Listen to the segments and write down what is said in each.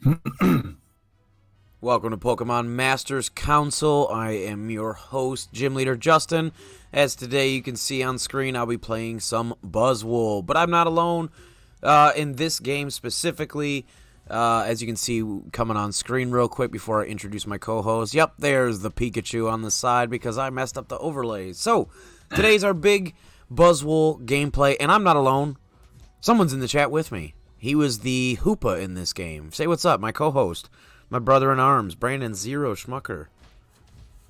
Welcome to Pokemon Masters Council. I am your host, Gym Leader Justin. As today you can see on screen, I'll be playing some Buzzwole. But I'm not alone in this game specifically. As you can see coming on screen real quick before I introduce my co-host. Yep, there's the Pikachu on the side because I messed up the overlays. So, today's our big Buzzwole gameplay, and I'm not alone. Someone's in the chat with me. He was the Hoopa in this game. Say what's up, my co-host. My brother in arms, Brandon Zero Schmucker.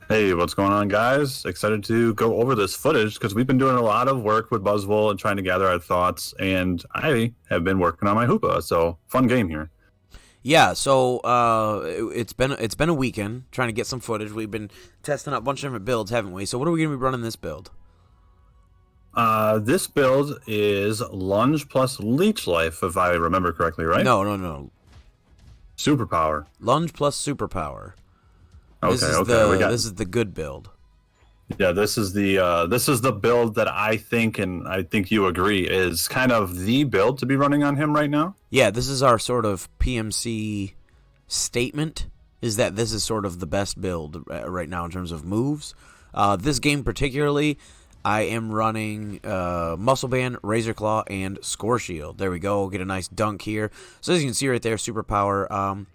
Hey, what's going on, guys? Excited to go over this footage because we've been doing a lot of work with Buzzwole and trying to gather our thoughts, and I have been working on my Hoopa, so fun game here. Yeah, so it's been a weekend trying to get some footage. We've been testing out a bunch of different builds, haven't we? So what are we going to be running this build? This build is Lunge plus Leech Life, if I remember correctly, right? No. Superpower. Lunge plus Super Power. Okay, This is the good build. Yeah, this is the build that I think, and I think you agree, is kind of the build to be running on him right now. Yeah, this is our sort of PMC statement, is that this is sort of the best build right now in terms of moves. This game particularly, I am running Muscle Band, Razor Claw, and Score Shield. There we go. Get a nice dunk here. So as you can see right there, Superpower.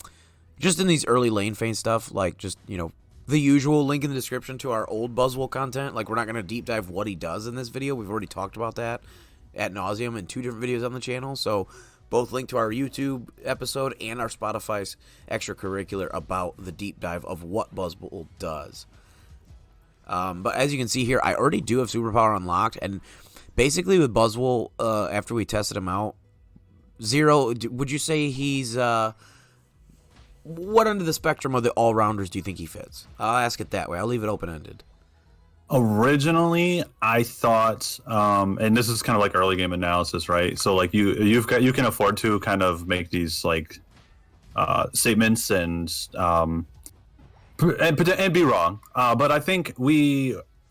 Just in these early lane feint stuff, like just, the usual, link in the description to our old Buzzwole content. Like, we're not going to deep dive what he does in this video. We've already talked about that ad nauseum in 2 different videos on the channel. So both link to our YouTube episode and our Spotify's extracurricular about the deep dive of what Buzzwole does. But as you can see here, I already do have Superpower unlocked, and basically with Buzzwole, after we tested him out, Zero, would you say he's, what end of the spectrum of the all-rounders do you think he fits? I'll ask it that way. I'll leave it open-ended. Originally, I thought, and this is kind of like early game analysis, right? So like you can afford to kind of make these like statements and be wrong, but I think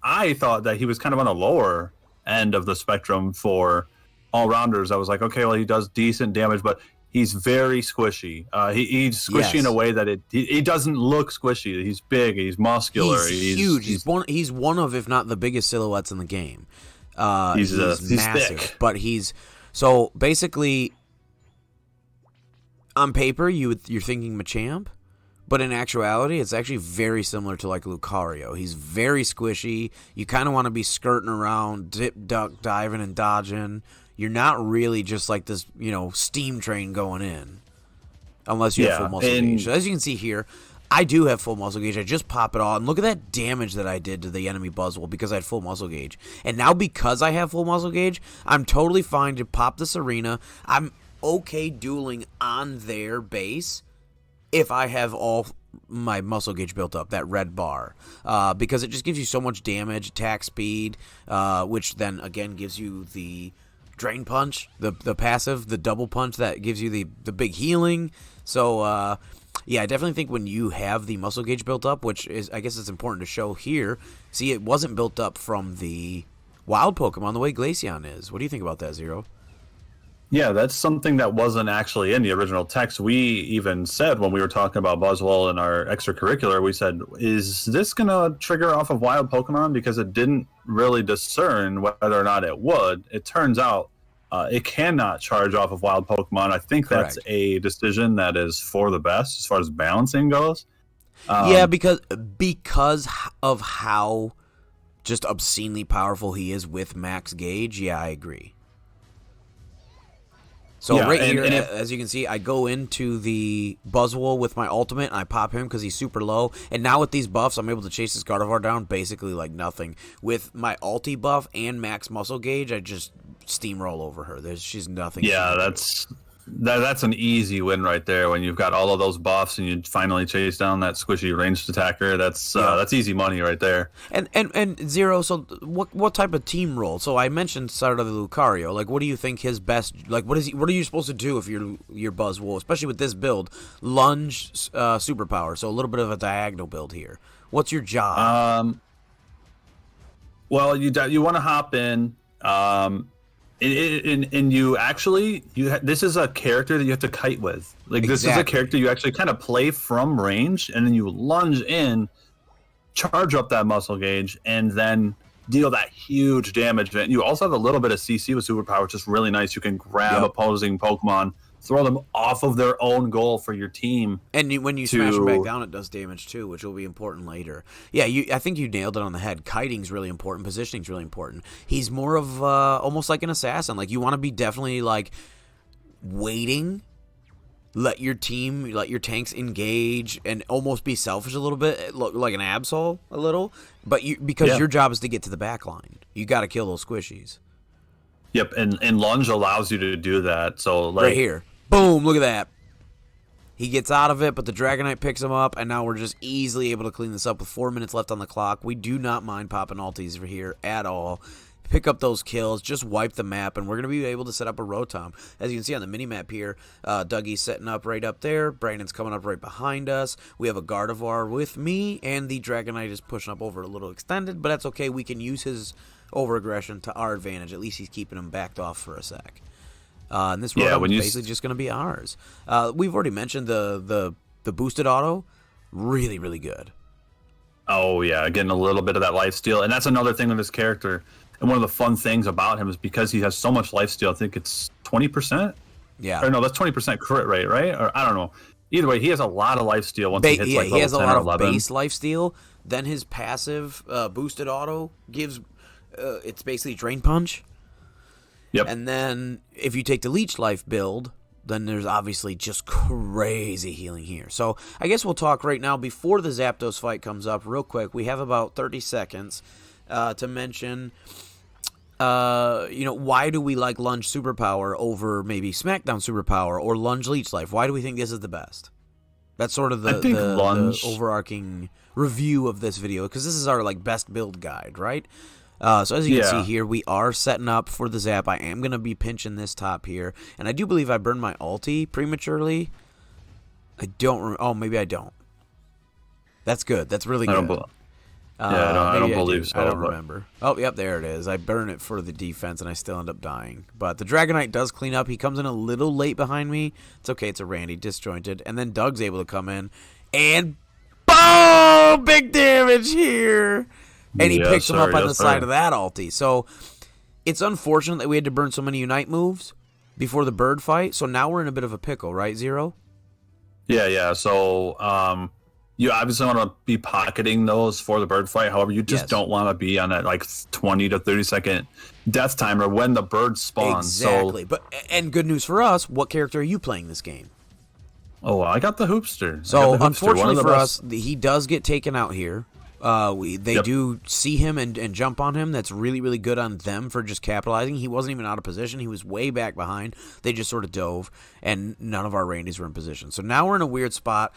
I thought that he was kind of on the lower end of the spectrum for all-rounders. I was like, okay, well, he does decent damage, but he's very squishy. He's squishy in a way that he doesn't look squishy. He's big, he's muscular, he's huge. He's one of, if not the biggest silhouettes in the game. He's massive, thick. But so basically on paper you're thinking Machamp. But in actuality, it's actually very similar to like Lucario. He's very squishy. You kind of want to be skirting around, dip, duck, diving, and dodging. You're not really just like this, steam train going in. Unless you have full muscle gauge. So as you can see here, I do have full muscle gauge. I just pop it all. And look at that damage that I did to the enemy Buzzwole because I had full muscle gauge. And now because I have full muscle gauge, I'm totally fine to pop this arena. I'm okay dueling on their base if I have all my muscle gauge built up, that red bar, because it just gives you so much damage, attack speed, which then again gives you the drain punch, the passive, the double punch that gives you the big healing. So yeah, I definitely think when you have the muscle gauge built up, which is, I guess it's important to show here, see, it wasn't built up from the wild Pokemon the way Glaceon is. What do you think about that, Zero? Yeah, that's something that wasn't actually in the original text. We even said when we were talking about Buzzwole in our extracurricular, we said, is this going to trigger off of wild Pokemon? Because it didn't really discern whether or not it would. It turns out it cannot charge off of wild Pokemon. I think Correct. That's a decision that is for the best as far as balancing goes. Yeah, because of how just obscenely powerful he is with max gauge, yeah, I agree. So yeah, here, as you can see, I go into the Buzzwole with my ultimate, and I pop him because he's super low. And now with these buffs, I'm able to chase this Gardevoir down basically like nothing. With my ulti buff and max muscle gauge, I just steamroll over her. She's nothing. Yeah, that's an easy win right there. When you've got all of those buffs and you finally chase down that squishy ranged attacker, that's easy money right there. And Zero, so what type of team role? So I mentioned start of the Lucario. Like, what do you think his best? Like, what are you supposed to do if you're Buzzwole, especially with this build, Lunge, Superpower? So a little bit of a diagonal build here. What's your job? Well, you want to hop in. And you actually this is a character that you have to kite with. Like this is a character you actually kind of play from range, and then you lunge in, charge up that muscle gauge, and then deal that huge damage. And you also have a little bit of CC with superpower, which is really nice. You can grab opposing Pokemon, throw them off of their own goal for your team. And when you smash them back down, it does damage too, which will be important later. Yeah, I think you nailed it on the head. Kiting's really important. Positioning's really important. He's more of almost like an assassin. Like you want to be definitely like waiting. Let your tanks engage and almost be selfish a little bit, like an Absol a little. But because your job is to get to the back line. You got to kill those squishies. Yep, and Lunge allows you to do that. So like, right here. Boom, look at that. He gets out of it, but the Dragonite picks him up, and now we're just easily able to clean this up with 4 minutes left on the clock. We do not mind popping ultis over here at all. Pick up those kills, just wipe the map, and we're going to be able to set up a Rotom. As you can see on the mini-map here, Dougie's setting up right up there. Brandon's coming up right behind us. We have a Gardevoir with me, and the Dragonite is pushing up over a little extended, but that's okay. We can use his over-aggression to our advantage. At least he's keeping him backed off for a sec. And this Rotom is basically just going to be ours. We've already mentioned the boosted auto. Really, really good. Oh, yeah, getting a little bit of that lifesteal. And that's another thing with this character. And one of the fun things about him is because he has so much lifesteal, I think it's 20%? Yeah. Or no, that's 20% crit rate, right? Or I don't know. Either way, he has a lot of lifesteal once he hits like level 10 or 11. He has a lot of base lifesteal. Then his passive boosted auto gives, it's basically Drain Punch. Yep. And then if you take the Leech Life build, then there's obviously just crazy healing here. So I guess we'll talk right now before the Zapdos fight comes up real quick. We have about 30 seconds to mention, why do we like Lunge Super Power over maybe SmackDown Super Power or Lunge Leech Life? Why do we think this is the best? That's sort of the overarching review of this video, because this is our like best build guide, right? So as you can see here, we are setting up for the Zap. I am going to be pinching this top here. And I do believe I burned my ulti prematurely. I don't oh, maybe I don't. That's good. That's really good. I don't believe so. I don't remember. Oh, yep, there it is. I burn it for the defense, and I still end up dying. But the Dragonite does clean up. He comes in a little late behind me. It's okay. It's a Randy, disjointed. And then Doug's able to come in. And boom! Big damage here. And he picks him up on the side of that ulti. So it's unfortunate that we had to burn so many Unite moves before the bird fight. So now we're in a bit of a pickle, right, Zero? Yeah. So you obviously want to be pocketing those for the bird fight. However, you just don't want to be on that like 20 to 30 second death timer when the bird spawns. Exactly. And good news for us, what character are you playing this game? Oh, I got the Hoopster. So unfortunately for us, he does get taken out here. They do see him and jump on him. That's really, really good on them for just capitalizing. He wasn't even out of position. He was way back behind. They just sort of dove, and none of our Randies were in position. So now we're in a weird spot.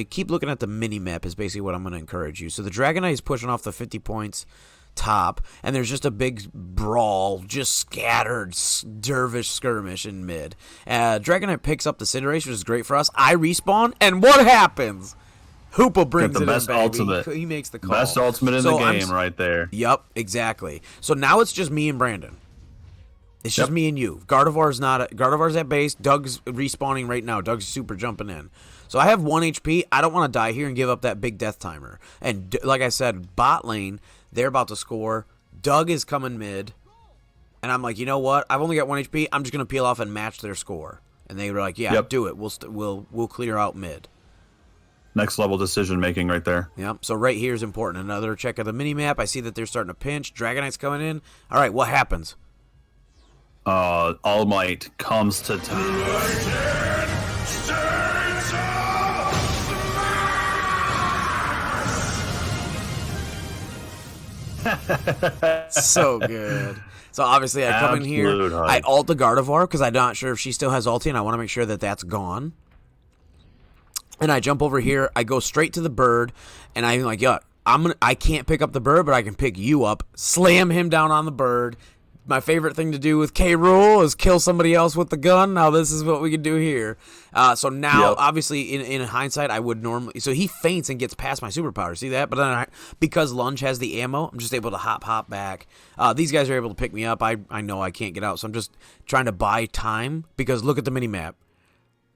Keep looking at the mini-map is basically what I'm going to encourage you. So the Dragonite is pushing off the 50 points top, and there's just a big brawl, just scattered dervish skirmish in mid. Dragonite picks up the Cinderace, which is great for us. I respawn, and what happens? Hoopa brings it in, baby. Ultimate. He makes the call. Best ultimate in the game right there. Yep, exactly. So now it's just me and Brandon. It's just me and you. Gardevoir's at base. Doug's respawning right now. Doug's super jumping in. So I have 1 HP. I don't want to die here and give up that big death timer. And like I said, bot lane, they're about to score. Doug is coming mid. And I'm like, you know what? I've only got 1 HP. I'm just going to peel off and match their score. And they were like, do it. We'll clear out mid. Next level decision making right there. Yep. So right here is important. Another check of the mini map. I see that they're starting to pinch. Dragonite's coming in. All right, what happens? All Might comes to town. So good. So obviously I come in here. I ult the Gardevoir because I'm not sure if she still has ulti, and I want to make sure that that's gone. And I jump over here. I go straight to the bird, and I'm like, I can't pick up the bird, but I can pick you up. Slam him down on the bird. my favorite thing to do with K. Rool is kill somebody else with the gun. Now this is what we can do here. So now, obviously, in hindsight, I would normally... So he feints and gets past my superpower. See that? But then because Lunge has the ammo, I'm just able to hop back. These guys are able to pick me up. I know I can't get out, so I'm just trying to buy time because look at the mini-map.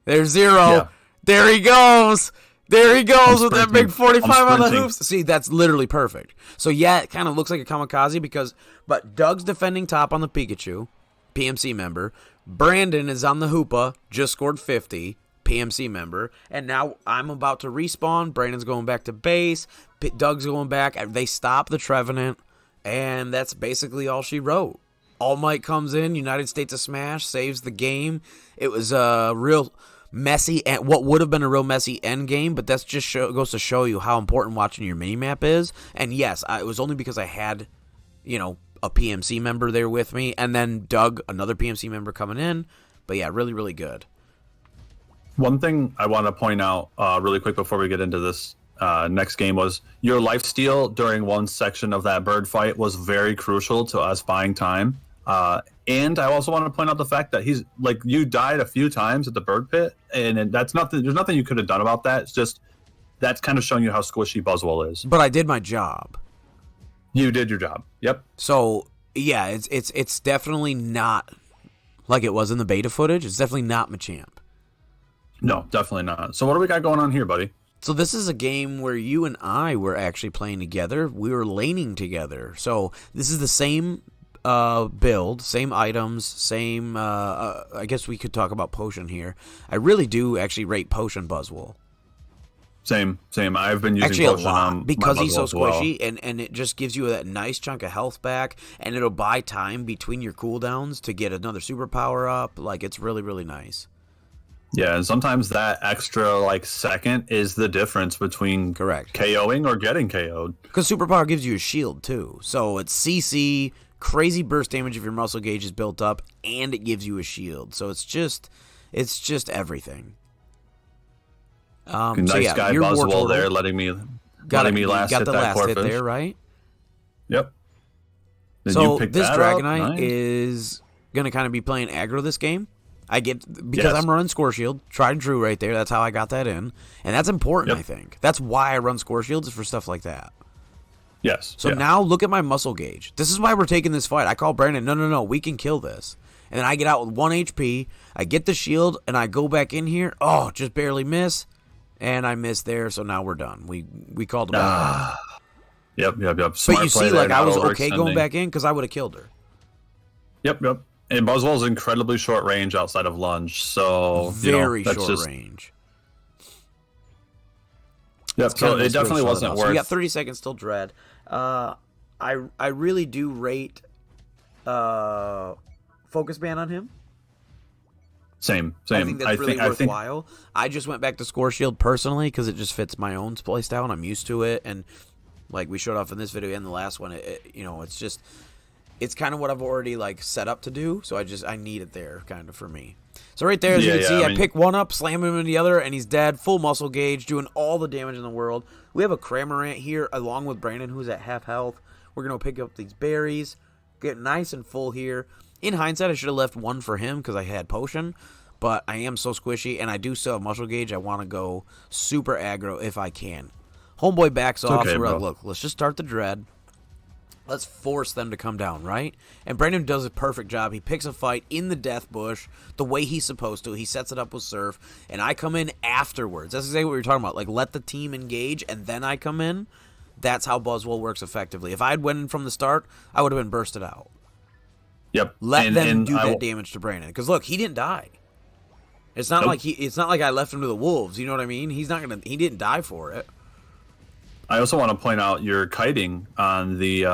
There's Zero. Yeah. There he goes. There he goes with that big 45 on the hoops. See, that's literally perfect. So, yeah, it kind of looks like a kamikaze but Doug's defending top on the Pikachu, PMC member. Brandon is on the Hoopa, just scored 50, PMC member. And now I'm about to respawn. Brandon's going back to base. Doug's going back. They stop the Trevenant, and that's basically all she wrote. All Might comes in, United States of Smash, saves the game. It was a real... messy, and what would have been a real messy end game, but that's just goes to show you how important watching your minimap is. And yes, it was only because I had, a PMC member there with me, and then Doug, another PMC member coming in. But yeah, really, really good. One thing I want to point out really quick before we get into this next game was your lifesteal during one section of that bird fight was very crucial to us buying time. And I also want to point out the fact that he's like, you died a few times at the bird pit, and that's nothing. There's nothing you could have done about that. It's just that's kind of showing you how squishy Buzzwole is. But I did my job. You did your job. Yep. So yeah, it's definitely not like it was in the beta footage. It's definitely not Machamp. No, definitely not. So what do we got going on here, buddy? So this is a game where you and I were actually playing together. We were laning together. So this is the same build, same items, same I guess we could talk about potion here. I really do actually rate potion Buzzwole. Same. I've been using actually potion a lot on because he's so squishy, well. and it just gives you that nice chunk of health back, and it'll buy time between your cooldowns to get another superpower up. Like, it's really, really nice. Yeah, and sometimes that extra second is the difference between KOing or getting KO'd. Because superpower gives you a shield too, so it's CC, crazy burst damage if your muscle gauge is built up, and it gives you a shield. So it's just everything. Nice so yeah, guy Buzzwole there, letting me last hit that last hit there, right? Yep. Did so this Dragonite is gonna kind of be playing aggro this game. Because I'm running Score Shield, tried and true right there. That's how I got that in, and that's important. I think that's why I run Score Shields, is for stuff like that. Yes. So now look at my muscle gauge. This is why we're taking this fight. I call Brandon, no, we can kill this. And then I get out with 1 HP, I get the shield, and I go back in here. Oh, just barely miss. And I missed there, so now we're done. We called it back. Yep. Smart, but you see, I was okay going back in because I would have killed her. Yep. And Buzzwole's incredibly short range outside of Lunge, so very short range. Yep, so it definitely wasn't worth. So we got 30 seconds till Dread. I really do rate Focus Ban on him. Same. I think that's really worthwhile. I just went back to Score Shield personally because it just fits my own playstyle and I'm used to it. And like we showed off in this video and the last one, it's kind of what I've already set up to do. So I need it there kind of for me. So right there, as you can see, I pick one up, slam him into the other, and he's dead. Full muscle gauge, doing all the damage in the world. We have a Cramorant here along with Brandon, who's at half health. We're going to pick up these berries, get nice and full here. In hindsight, I should have left one for him because I had potion, but I am so squishy, and I do still have muscle gauge. I want to go super aggro if I can. Homeboy backs off, so we're like, look, let's just start the Dread. Let's force them to come down, right? And Brandon does a perfect job. He picks a fight in the death bush the way he's supposed to. He sets it up with Surf, and I come in afterwards. That's exactly what you're talking about. Let the team engage, and then I come in. That's how Buzzwole works effectively. If I had went in from the start, I would have been bursted out. Yep. Let them do that damage to Brandon. Because look, he didn't die. It's not like I left him to the wolves. You know what I mean? He didn't die for it. I also want to point out your kiting on the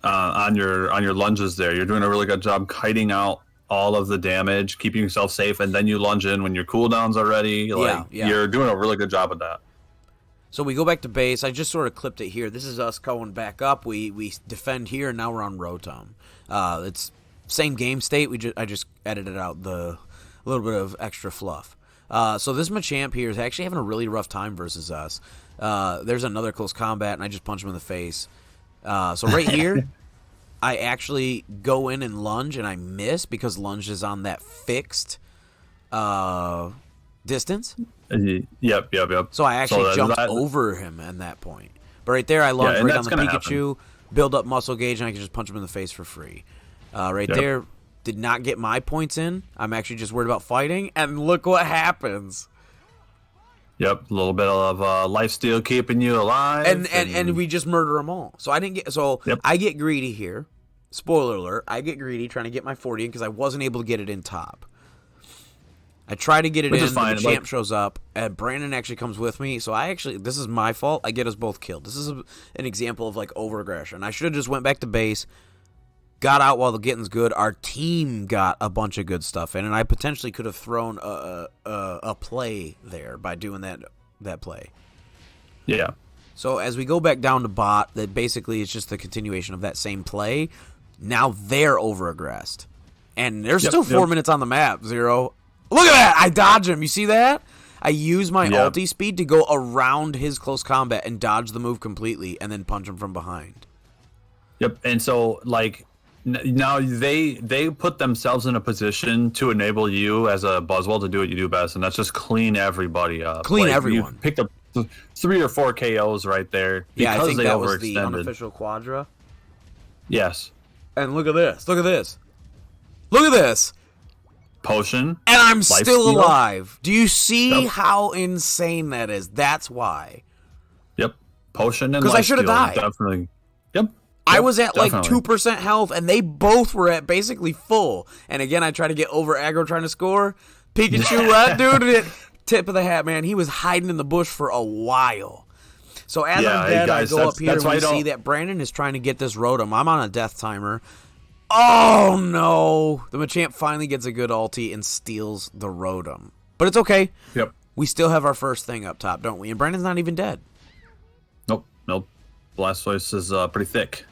on your lunges there. You're doing a really good job kiting out all of the damage, keeping yourself safe, and then you lunge in when your cooldowns are ready. You're doing a really good job with that. So we go back to base. I just sort of clipped it here. This is us going back up. We defend here, and now we're on Rotom. It's same game state. I just edited out the little bit of extra fluff. So this Machamp here is actually having a really rough time versus us. There's another close combat, and I just punch him in the face. So right here, I actually go in and lunge, and I miss because lunge is on that fixed distance. Yep. So I actually jumped over him at that point. But right there, I lunged right on the Pikachu, build up muscle gauge, and I can just punch him in the face for free. There, did not get my points in. I'm actually just worried about fighting, and look what happens. Yep, a little bit of lifesteal keeping you alive, and we just murder them all. So I didn't get. So I get greedy here. Spoiler alert: I get greedy trying to get my 40 in because I wasn't able to get it in top. I try to get it in, but the champ shows up, and Brandon actually comes with me. So this is my fault. I get us both killed. This is an example of like over-aggression. I should have just went back to base, got out while the getting's good. Our team got a bunch of good stuff in, and I potentially could have thrown a play there by doing that play. Yeah. So as we go back down to bot, that basically is just the continuation of that same play. Now they're over-aggressed. And there's still 4 minutes on the map, Zero. Look at that! I dodge him. You see that? I use my ulti speed to go around his close combat and dodge the move completely and then punch him from behind. Yep, and so, like, now they put themselves in a position to enable you as a Buzzwole to do what you do best, and that's just clean everybody up. Clean everyone. You picked up 3 or 4 KOs right there because I think they that overextended. Was the unofficial Quadra. Yes. And look at this. Look at this. Look at this. Potion. And I'm still alive. Do you see how insane that is? That's why. Yep. Potion and because I should have died. Definitely. Yep. I was at like 2% health, and they both were at basically full. And again, I try to get over aggro trying to score. Pikachu, that dude, tip of the hat, man. He was hiding in the bush for a while. So as I'm dead, I go up here and we see that Brandon is trying to get this Rotom. I'm on a death timer. Oh, no. The Machamp finally gets a good ulti and steals the Rotom. But it's okay. Yep. We still have our first thing up top, don't we? And Brandon's not even dead. Nope. Blastoise is pretty thick.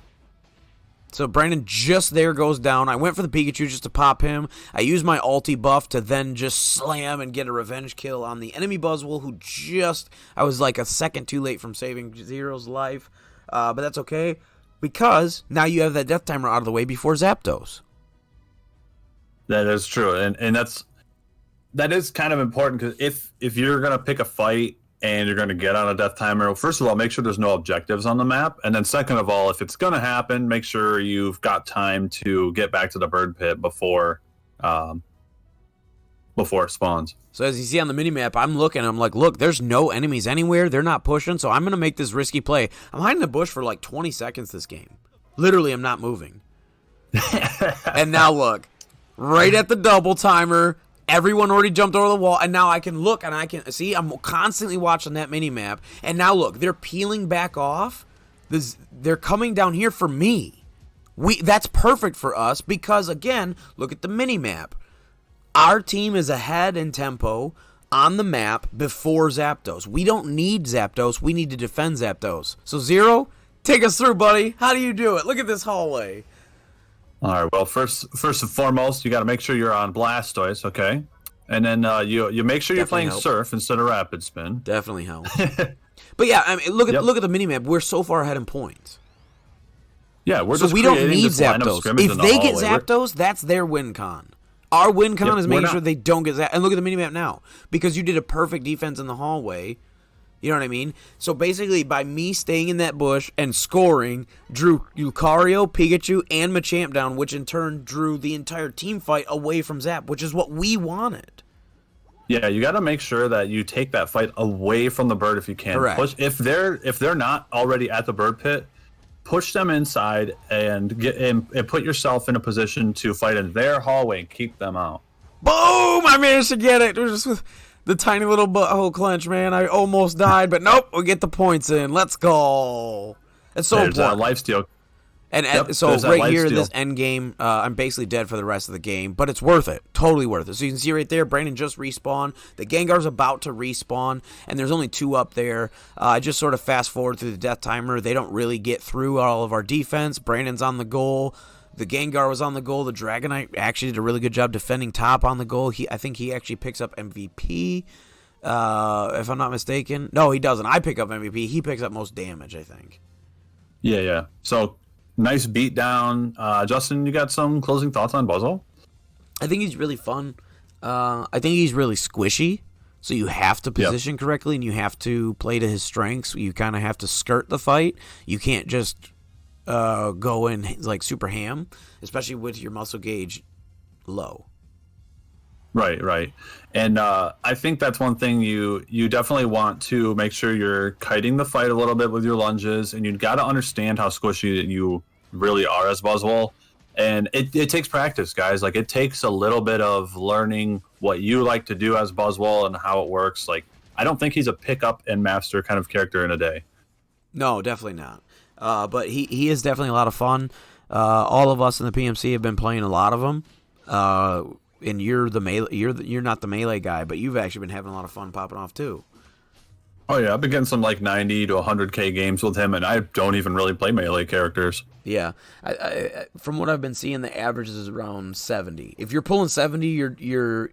So Brandon just there goes down. I went for the Pikachu just to pop him. I used my ulti buff to then just slam and get a revenge kill on the enemy Buzzwole, who I was like a second too late from saving Zero's life. But that's okay. Because now you have that death timer out of the way before Zapdos. That is true, and that is kind of important because if you're gonna pick a fight and you're gonna get on a death timer, first of all, make sure there's no objectives on the map, and then second of all, if it's gonna happen, make sure you've got time to get back to the bird pit before it spawns. So as you see on the minimap, I'm looking, I'm like, look, there's no enemies anywhere. They're not pushing, so I'm going to make this risky play. I'm hiding in the bush for like 20 seconds this game. Literally, I'm not moving. And now look, right at the double timer, everyone already jumped over the wall, and now I can look, and I can see, I'm constantly watching that minimap, and now look, they're peeling back off. They're coming down here for me. That's perfect for us because, again, look at the minimap. Our team is ahead in tempo on the map before Zapdos. We don't need Zapdos. We need to defend Zapdos. So, Zero, take us through, buddy. How do you do it? Look at this hallway. All right. Well, first and foremost, you got to make sure you're on Blastoise, okay? And then you make sure you're playing Surf instead of Rapid Spin. Definitely help. But yeah, I mean, look at the minimap. We're so far ahead in points. Yeah, we don't need Zapdos. If they get Zapdos, that's their win con. Our win con is making sure they don't get that. And look at the minimap now. Because you did a perfect defense in the hallway. You know what I mean? So basically, by me staying in that bush and scoring, drew Lucario, Pikachu, and Machamp down, which in turn drew the entire team fight away from Zap, which is what we wanted. Yeah, you got to make sure that you take that fight away from the bird if you can. Correct. If they're not already at the bird pit, push them inside and put yourself in a position to fight in their hallway and keep them out. Boom! I managed to get it. It was just with the tiny little butthole clench, man. I almost died, but nope, we get the points in. Let's go. It's so important. Lifesteal. And so right here, this end game, I'm basically dead for the rest of the game, but it's worth it. Totally worth it. So you can see right there, Brandon just respawned. The Gengar's about to respawn, and there's only 2 up there. I just sort of fast forward through the death timer. They don't really get through all of our defense. Brandon's on the goal. The Gengar was on the goal. The Dragonite actually did a really good job defending top on the goal. I think he actually picks up MVP, if I'm not mistaken. No, he doesn't. I pick up MVP. He picks up most damage, I think. Yeah. So Nice beat down. Justin, you got some closing thoughts on Buzzwole? I think he's really fun. I think he's really squishy. So you have to position correctly, and you have to play to his strengths. You kind of have to skirt the fight. You can't just go in like super ham, especially with your muscle gauge low. Right. And I think that's one thing you definitely want to make sure you're kiting the fight a little bit with your lunges, and you've got to understand how squishy you really are as Buzzwole. And it takes practice, guys. Like, it takes a little bit of learning what you like to do as Buzzwole and how it works. Like, I don't think he's a pick up and master kind of character in a day. No, definitely not. But he is definitely a lot of fun. All of us in the PMC have been playing a lot of them. And you're the melee. You're not the melee guy, but you've actually been having a lot of fun popping off too. Oh yeah, I've been getting some like 90 to 100K games with him, and I don't even really play melee characters. Yeah, I from what I've been seeing, the average is around 70. If you're pulling 70, you're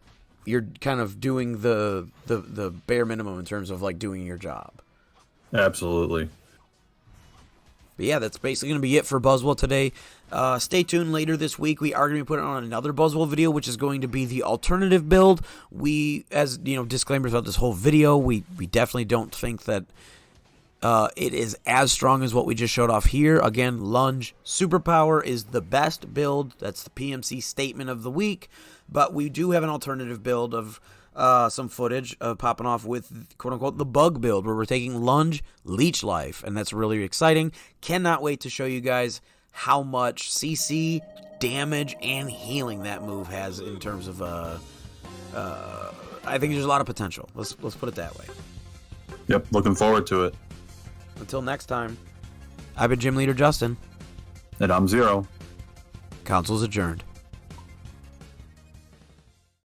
kind of doing the bare minimum in terms of like doing your job. Absolutely. But yeah, that's basically going to be it for Buzzwole today. Stay tuned later this week. We are going to be putting on another Buzzwole video, which is going to be the alternative build. We, as you know, disclaimers about this whole video, we definitely don't think that it is as strong as what we just showed off here. Again, Lunge Super Power is the best build. That's the PMC statement of the week. But we do have an alternative build of some footage of popping off with quote-unquote the bug build, where we're taking Lunge Leech Life, and that's really exciting. Cannot wait to show you guys how much CC, damage, and healing that move has in terms of I think there's a lot of potential. Let's put it that way. Yep, looking forward to it. Until next time, I've been Gym Leader Justin. And I'm Zero. Council's adjourned.